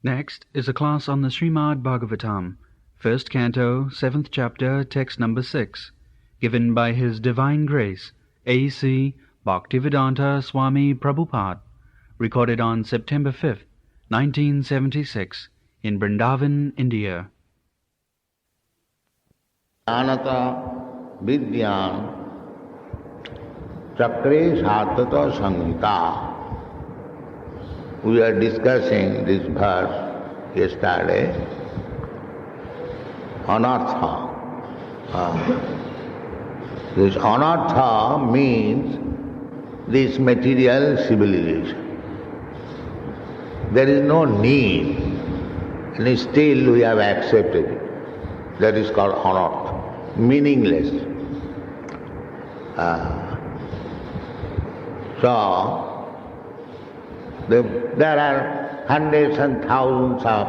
Next is a class on the Srimad Bhagavatam, first canto, 7th chapter, text number 6, given by His Divine Grace, A.C. Bhaktivedanta Swami Prabhupada, recorded on September 5th, 1976, in Vrindavan, India. Anata Vidyan Chakre Satata Samhita. We are discussing this verse yesterday. Anartha. This anartha means this material civilization. There is no need, and still we have accepted it. That is called anartha, meaningless. There are hundreds and thousands of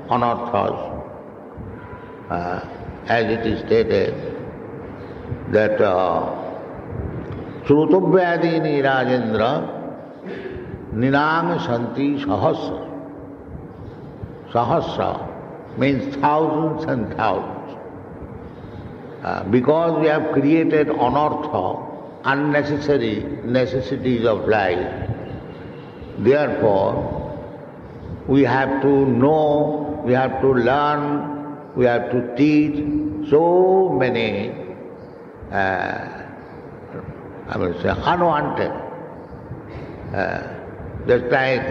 anarthas. As it is stated that Srutovyadini Rajendra Ninang Santi Sahasra. Sahasra means thousands and thousands. Because we have created anartha, unnecessary necessities of life, therefore we have to know, we have to learn, we have to teach so many, unwanted. Just like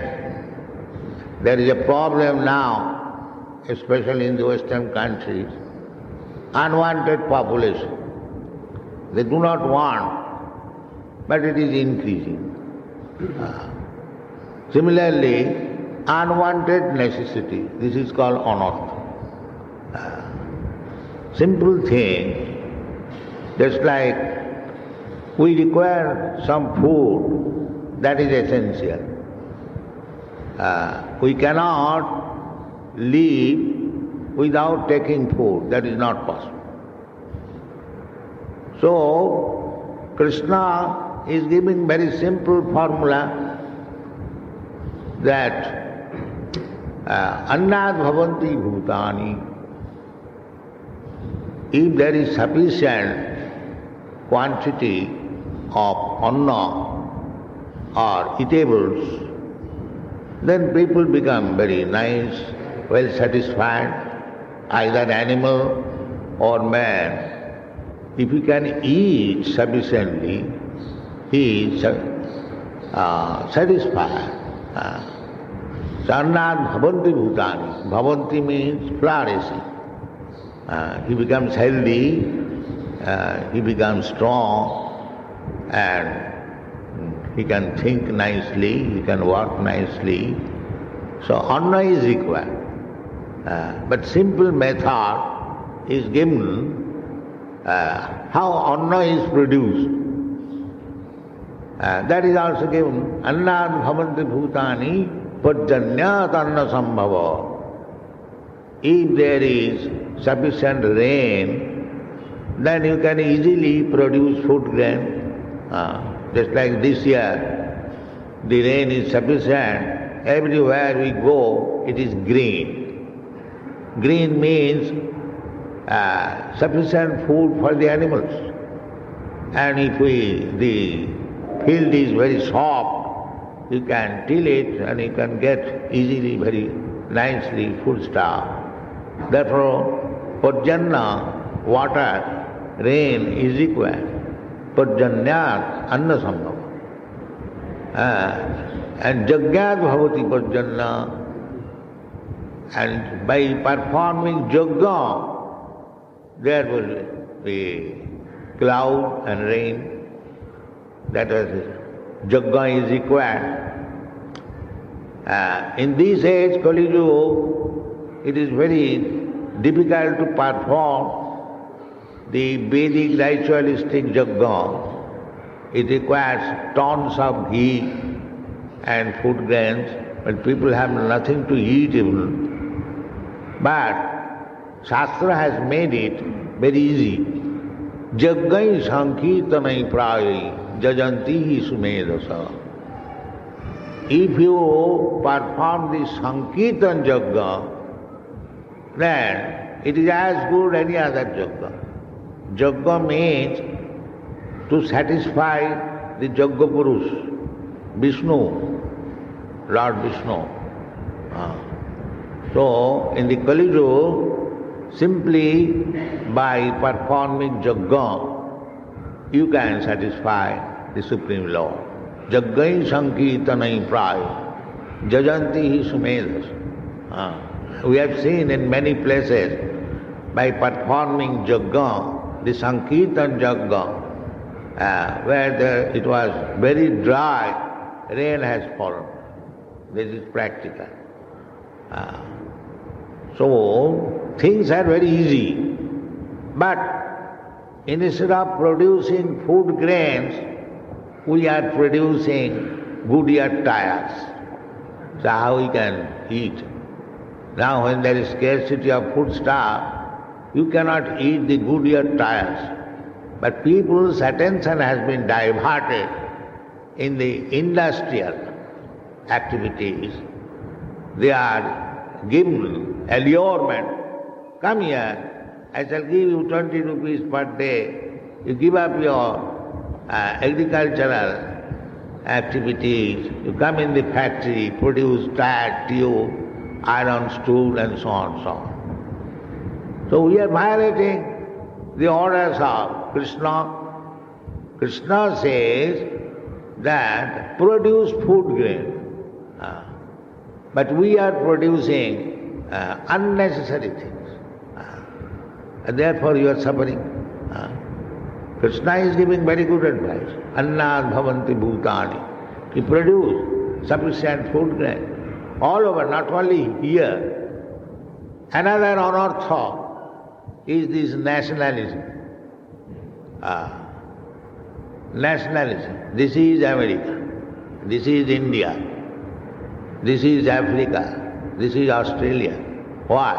there is a problem now, especially in the Western countries, unwanted population. They do not want, but it is increasing. Similarly, unwanted necessity, this is called anartha. Simple thing, just like we require some food, that is essential. We cannot live without taking food, that is not possible. So, Krishna is giving very simple formula that annad bhavanti bhutani. If there is sufficient quantity of anna or eatables, then people become very nice, well satisfied, either animal or man. If he can eat sufficiently, he is satisfied. Annad bhavanti bhutani. Bhavanti means flourishing. He becomes healthy, he becomes strong, and he can think nicely, he can work nicely. So anna is required. But simple method is given how anna is produced. That is also given. Annad bhavanti bhutani pajanyat anna sambhava. If there is sufficient rain, then you can easily produce food grain. Just like this year, the rain is sufficient. Everywhere we go, it is green. Green means sufficient food for the animals. And if the field is very soft, you can till it and you can get easily, very nicely foodstuff. Therefore, Pajjanna, water, rain is required. Pajjanyat, anna sambhava. And Jagyat bhavati Pajjanna. And by performing Jagga, there will be cloud and rain. That is, Jagga is required. In this age, Kali Yuga, it is very difficult to perform the Vedic ritualistic Jagga. It requires tons of ghee and food grains, but people have nothing to eat even. But Shastra has made it very easy. Jaggai sankirtanai prayai jajanti sumedasa. if you perform the Sankirtan Yajna, then it is as good any other Yajna. Yajna means to satisfy the Yajna Purush, Vishnu, Lord Vishnu. So, in the Kali Yuga, simply by performing Yajna, you can satisfy the Supreme Lord. Yajnai Sankirtanai Praya, Jajanti hi Sumedhas. We have seen in many places, by performing Yajna, the Sankirtan Yajna, where it was very dry, rain has fallen. This is practical. So, things are very easy. But instead of producing food grains, we are producing Goodyear tires. So how we can eat? Now when there is scarcity of foodstuff, you cannot eat the Goodyear tires. But people's attention has been diverted in the industrial activities. They are given allurement. Come here, I shall give you 20 rupees per day. You give up your agricultural activities, you come in the factory, produce tire, tube, iron stool and so on and so on. So we are violating the orders of Krishna. Krishna says that produce food grain. But we are producing unnecessary things. And therefore you are suffering. Krishna is giving very good advice. Annad bhavanti bhutani. You produce sufficient food grain all over, not only here. Another anartha is this nationalism. Nationalism. This is America. This is India. This is Africa. This is Australia. Why?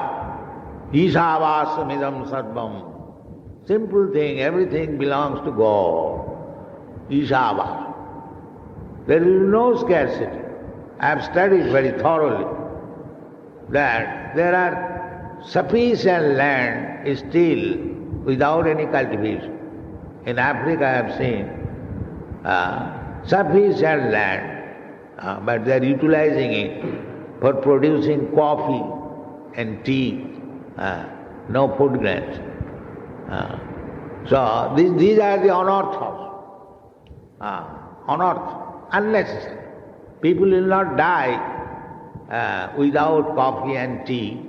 Isavasamidam sarvam. Simple thing, everything belongs to God. Ishavas. There is no scarcity. I have studied very thoroughly that there are sufficient land still without any cultivation. In Africa I have seen sufficient land, but they are utilizing it for producing coffee and tea, no food grains. So these are the anarthas. Anartha, unnecessary. People will not die without coffee and tea,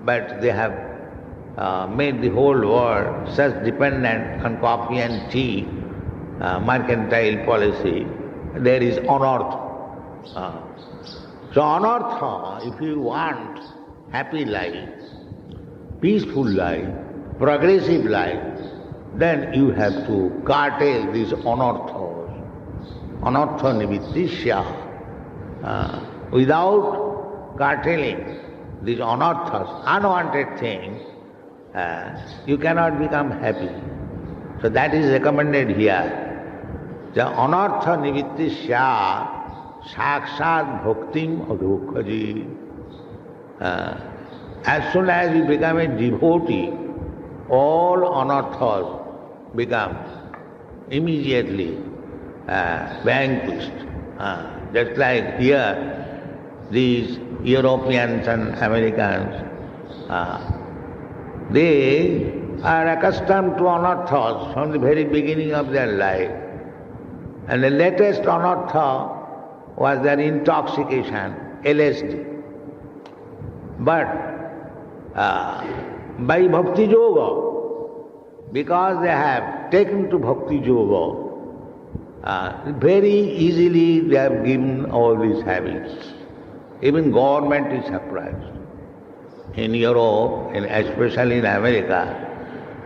but they have made the whole world such dependent on coffee and tea, mercantile policy. There is anartha. So anartha, if you want happy life, peaceful life, progressive life, then you have to curtail these anarthas. Anartha nivittisya. Without curtailing these anarthas, unwanted things, you cannot become happy. So that is recommended here. The anartha nivittisya sakshat bhaktim adhokhaji. As soon as you become a devotee, all anarthas become immediately vanquished. Just like here, these Europeans and Americans, they are accustomed to anarthas from the very beginning of their life. And the latest anartha was their intoxication, LSD. But by bhakti yoga, because they have taken to bhakti yoga, very easily they have given all these habits. Even government is surprised. In Europe, and especially in America,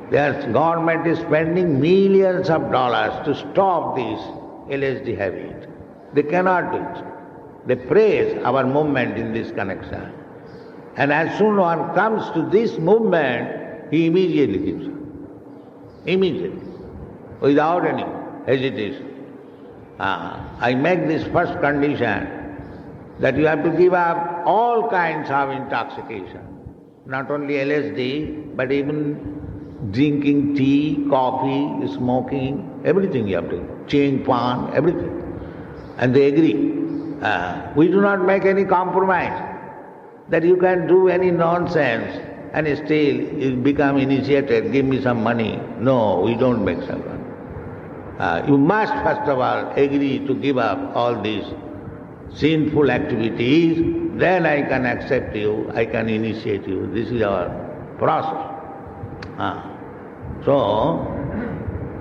their government is spending millions of dollars to stop this LSD habit. They cannot do it. They praise our movement in this connection. And as soon as one comes to this movement, he immediately gives up. Immediately. Without any hesitation. I make this first condition that you have to give up all kinds of intoxication, not only LSD, but even drinking tea, coffee, smoking, everything you have to, chewing pan, everything. And they agree. We do not make any compromise that you can do any nonsense and still you become initiated, give me some money. No, we don't make some money. You must first of all agree to give up all these sinful activities, then I can accept you, I can initiate you. This is our process. So,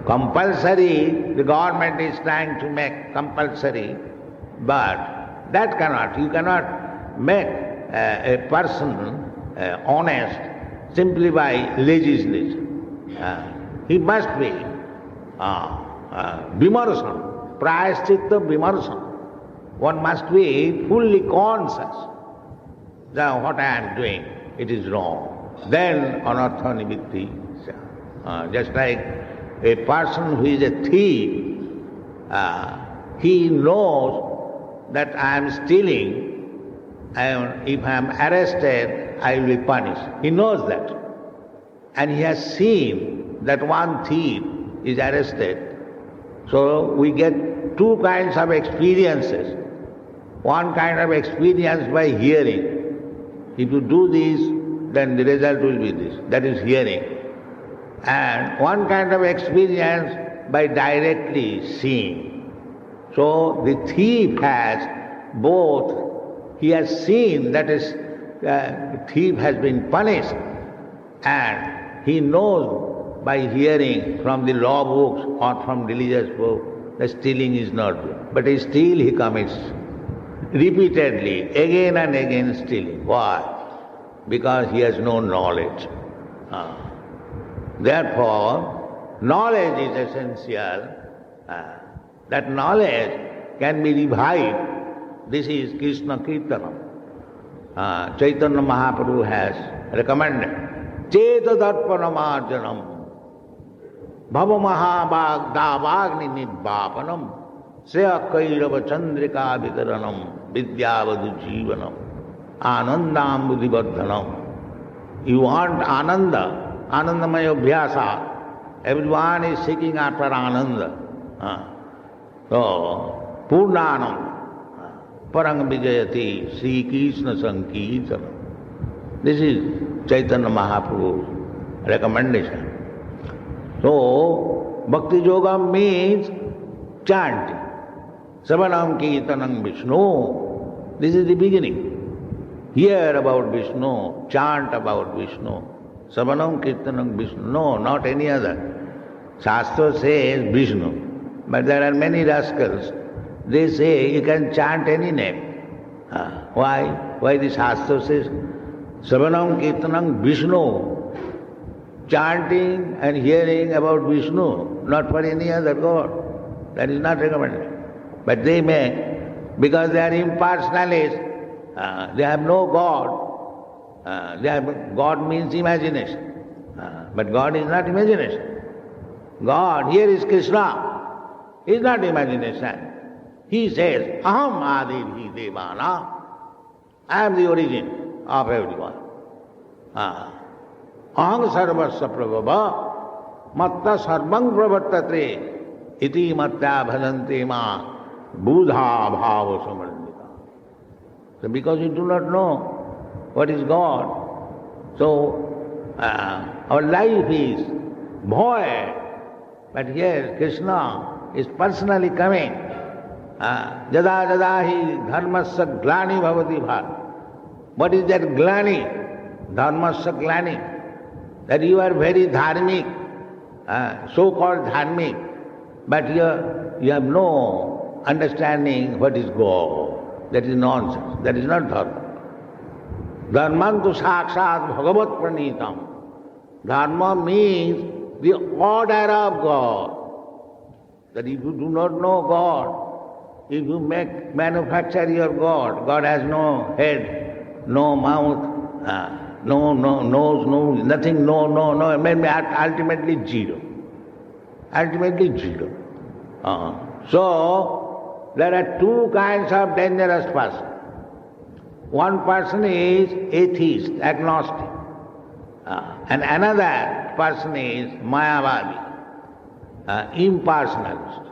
compulsory, the government is trying to make compulsory, but that cannot. You cannot make a person honest simply by legislation. He must be vimarsana, prayaschitta vimarsana. One must be fully conscious that what I am doing, it is wrong. Then anartha nivritti. Just like a person who is a thief, he knows that I am stealing, if I am arrested, I will be punished. He knows that. And he has seen that one thief is arrested. So we get two kinds of experiences. One kind of experience by hearing. If you do this, then the result will be this. That is hearing. And one kind of experience by directly seeing. So the thief has both. He has seen that the thief has been punished, and he knows by hearing from the law books or from religious books that stealing is not good. But still he commits repeatedly, again and again stealing. Why? Because he has no knowledge. Therefore, knowledge is essential. That knowledge can be revived. This is Krishna Kirtanam. Chaitanya Mahaprabhu has recommended. Cheta darpanamarjanam bhava mahabhag davagni nibbapanam sya kairava chandrika vitaranam vidyavadu jivanam anandam buddhivardhanam. You want ananda, anandamaya abhyasa. Everyone is seeking after ananda. So, purnanam parang vijayati Sri Krishna Sankirtanam. This is Chaitanya Mahaprabhu's recommendation. So, Bhakti Yoga means chanting. Savanam Kirtanam Vishnu. This is the beginning. Hear about Vishnu, chant about Vishnu. Savanam Kirtanam Vishnu. No, not any other. Shastra says Vishnu. But there are many rascals. They say you can chant any name. Why? Why the Shastra says Savanam Kirtanam Vishnu? Chanting and hearing about Vishnu, not for any other god. That is not recommended. But they may, because they are impersonalists, they have no god. God means imagination. But God is not imagination. God, here is Krishna, is not imagination. He says, Aham Adirhi Devana. I am the origin of everyone. Aham sarvasya prabhava matta sarvang pravartate iti mattya bhajante ma buddha bhava samandita. So because you do not know what is God, so our life is void. But here Krishna is personally coming. Jada jada hi dharmasya glani bhavati bhat. What is that glani? Dharmasya glani. That you are very dharmic, so-called dharmic, but you have no understanding what is God. That is nonsense. That is not dharma. Dharmantu sakshat bhagavat pranitam. Dharma means the order of God. That if you do not know God, if you manufacture your God, God has no head, no mouth, no nose, no nothing, no, ultimately zero. Ultimately zero. So, there are two kinds of dangerous person. One person is atheist, agnostic, and another person is Mayavadi, impersonalist,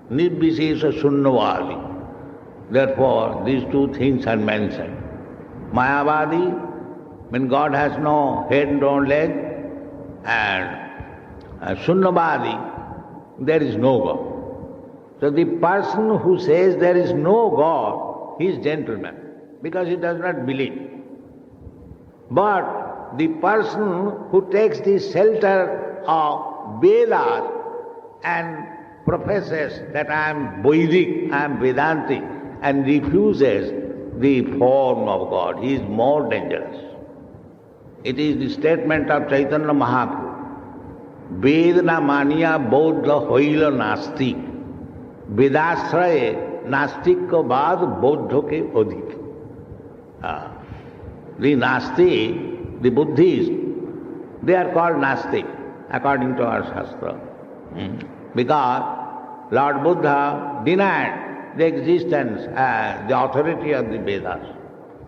Nirvishesha Shunyavadi. Therefore, these two things are mentioned. Mayavadi, when God has no head, no leg, and Shunyavadi, there is no God. So the person who says there is no God, he is gentleman, because he does not believe. But the person who takes the shelter of Vedas and professes that I am Vedic, I am Vedantic, and refuses the form of God, he is more dangerous. It is the statement of Chaitanya Mahaprabhu. Vedna mania bodha hoila nastik. Vedasraye nastik ko baad bodho ke adhik. The Nastik, the Buddhists, they are called Nastik according to our Shastra. Because Lord Buddha denied the existence, the authority of the Vedas.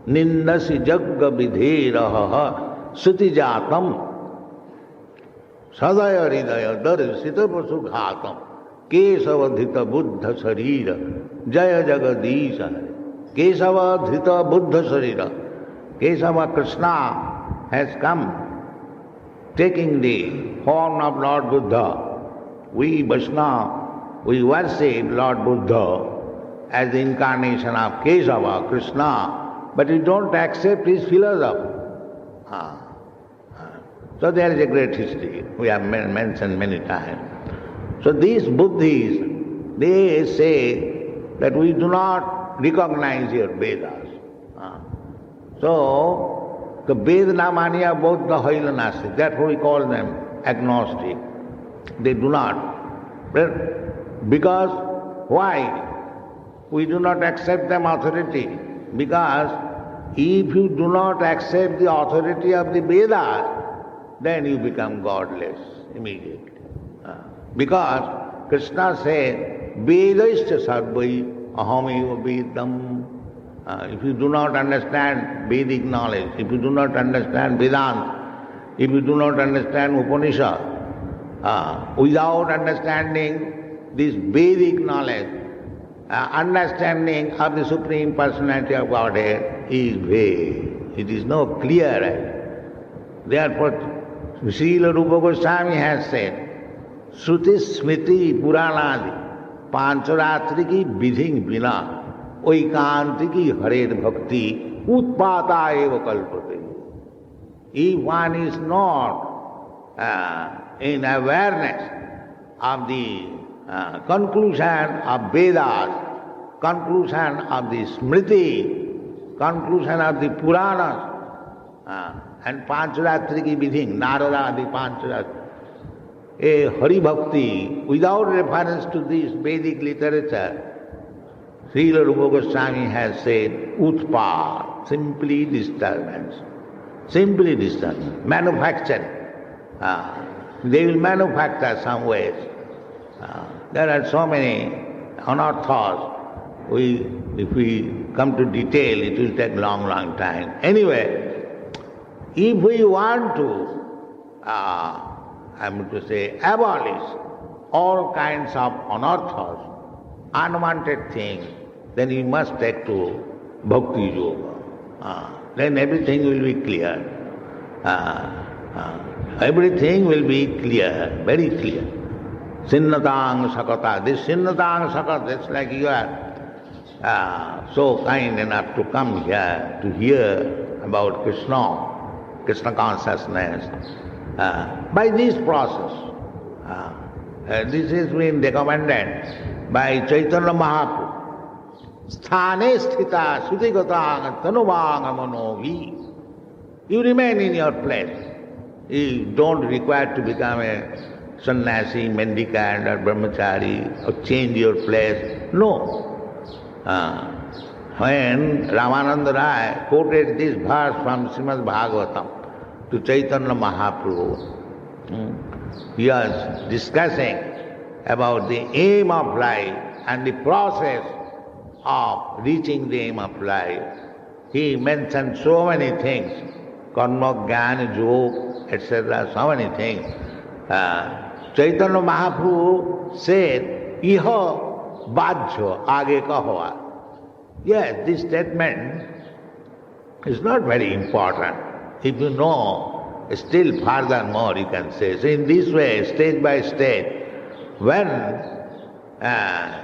Nindasi jagga vidheraha suti jatam sadaya hridaya darsita pasu ghatam kesavadhita buddha sharira jaya jagadisha. Kesavadhita buddha sharira. Kesava Krishna has come taking the form of Lord Buddha. We Vaishnava, we worship Lord Buddha as the incarnation of Kesava, Krishna, but we don't accept his philosophy. So there is a great history, we have mentioned many times. So these Buddhists, they say that we do not recognize your Vedas. So, the Vedana mania both the hoila nastik, therefore we call them agnostic. They do not. Because, why? We do not accept them authority. Because if you do not accept the authority of the Vedas, then you become godless immediately. Because Krishna said, Vedaischa sarvai ahamiva vedam. If you do not understand Vedic knowledge, if you do not understand Vedanta, if you do not understand Upanishad, without understanding this Vedic knowledge, understanding of the Supreme Personality of Godhead is vague. It is no clear. Therefore, Srila Rupa Goswami has said, Shruti Smriti Puranadi Pancharatri ki vidhing vina oikanti ki hared bhakti utpata eva kalpate. If one is not in awareness of the conclusion of Vedas, conclusion of the Smriti, conclusion of the Puranas, and Pancharatri ki vidhing, Narada adi Pancharatri, a Hari Bhakti, without reference to this Vedic literature, Srila Rupa Goswami has said, Utpa, simply disturbance. Simply disturbance. Manufacturing. They will manufacture some ways. There are so many unorthodox. If we come to detail, it will take long time. Anyway, if we want to, abolish all kinds of unorthodox, unwanted things, then we must take to Bhakti Yoga. Then everything will be clear. Everything will be clear, very clear. Sinnatang Sakata. This Sinnatang Sakata, it's like you are so kind enough to come here to hear about Krishna consciousness. By this process, this has been recommended by Chaitanya Mahaprabhu. Sthane sthita sutigatang tanuvang manovi. You remain in your place. You don't require to become a sannyasi, mendicant or brahmachari or change your place. No. When Ramananda Rai quoted this verse from Srimad Bhagavatam to Chaitanya Mahaprabhu, he was discussing about the aim of life and the process of reaching the aim of life. He mentioned so many things, karma, jnana, yoga, etc., so many things. Chaitanya Mahaprabhu said, Iha bhajya age kahva. Yes, this statement is not very important. If you know, still furthermore you can say. So in this way, stage by stage, when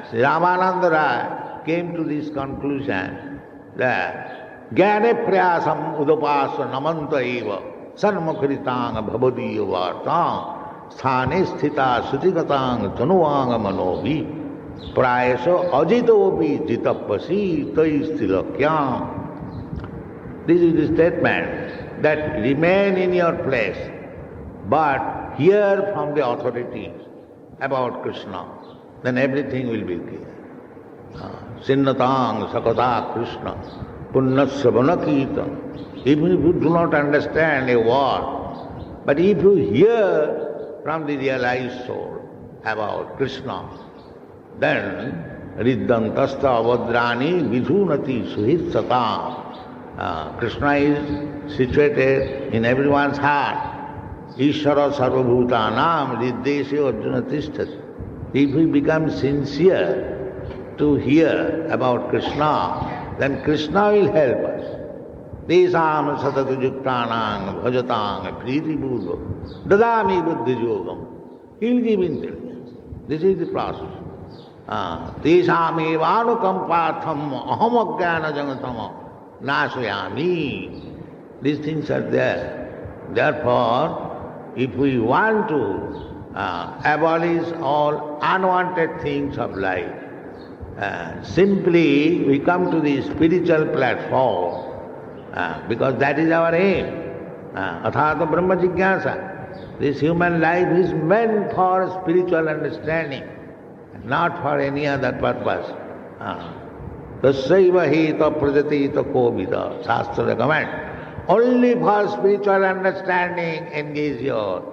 Sri Ramananda Rai came to this conclusion that Jnane prayasam udapasa namanta eva sarmakritang bhavadiya vartang sthane sthita sutikatang tanuvanga manovi prayasa ajitopi jitapasi taistilakyam. This is the statement that remain in your place, but hear from the authorities about Krishna, then everything will be clear. Sinnatang sakata Krishna, punnasya vanakita. Even if you do not understand a word, but if you hear from the realized soul about Krishna, then riddantasta avadrani vidhunati suhit satam. Krishna is situated in everyone's heart. Ishvara sarvabhutanam riddeshe arjuna tishtati. If we become sincere to hear about Krishna, then Krishna will help us. Tesam satatujuktanang bhajatang priti-purva dadami buddhi-yogam. He will give intelligence. This is the process. Tesam evanukampatham aham ajnana jangatama nasayami. These things are there. Therefore, if we want to abolish all unwanted things of life, simply we come to the spiritual platform, because that is our aim. Athata Brahma Jigyasa. This human life is meant for spiritual understanding, not for any other purpose. Tassaiva heta prajatita kovida. Shastra recommends. Only for spiritual understanding engage your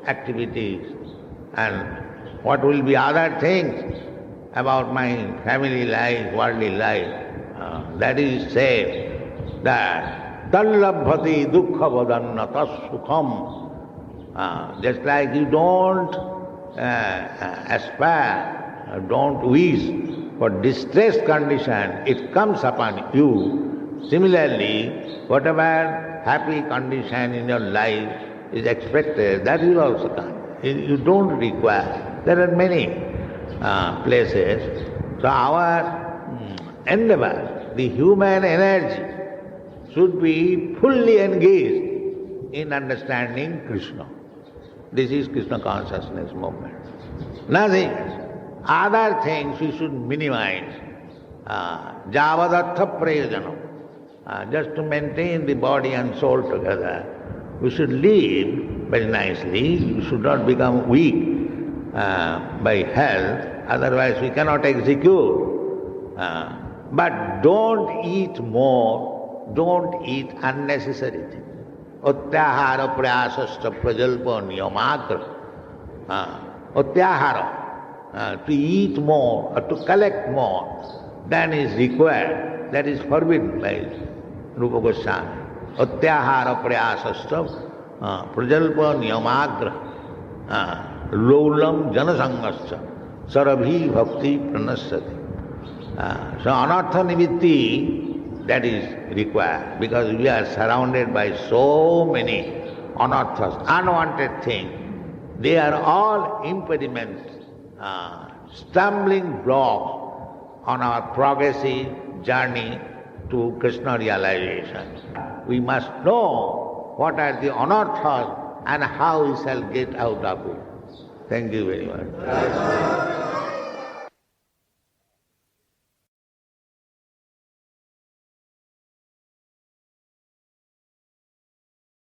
activities. And what will be other things about my family life, worldly life, that is said that tallabhati dukkha vadanna tassukham. Just like you don't aspire, don't wish for distressed condition, it comes upon you. Similarly, whatever happy condition in your life is expected, that will also come. You don't require. There are many places. So our endeavor, the human energy, should be fully engaged in understanding Krishna. This is Krishna consciousness movement. Nothing else. Other things we should minimize. Javadartha prayojanam. Just to maintain the body and soul together. We should live very nicely. We should not become weak by health. Otherwise we cannot execute. But don't eat more. Don't eat unnecessary things. Utyahara prayasascha prajalpa niyamagra. Utyahara. To eat more or to collect more than is required, that is forbidden by Rupa Goswami. Utyahara prayasascha prajalpa niyamagra lolam janasangascha sarabhi bhakti pranasyati. So anartha nimitti, that is required, because we are surrounded by so many anarthas, unwanted things. They are all impediments, stumbling blocks on our progressive journey to Krishna realization. We must know what are the anarthas and how we shall get out of it. Thank you very much.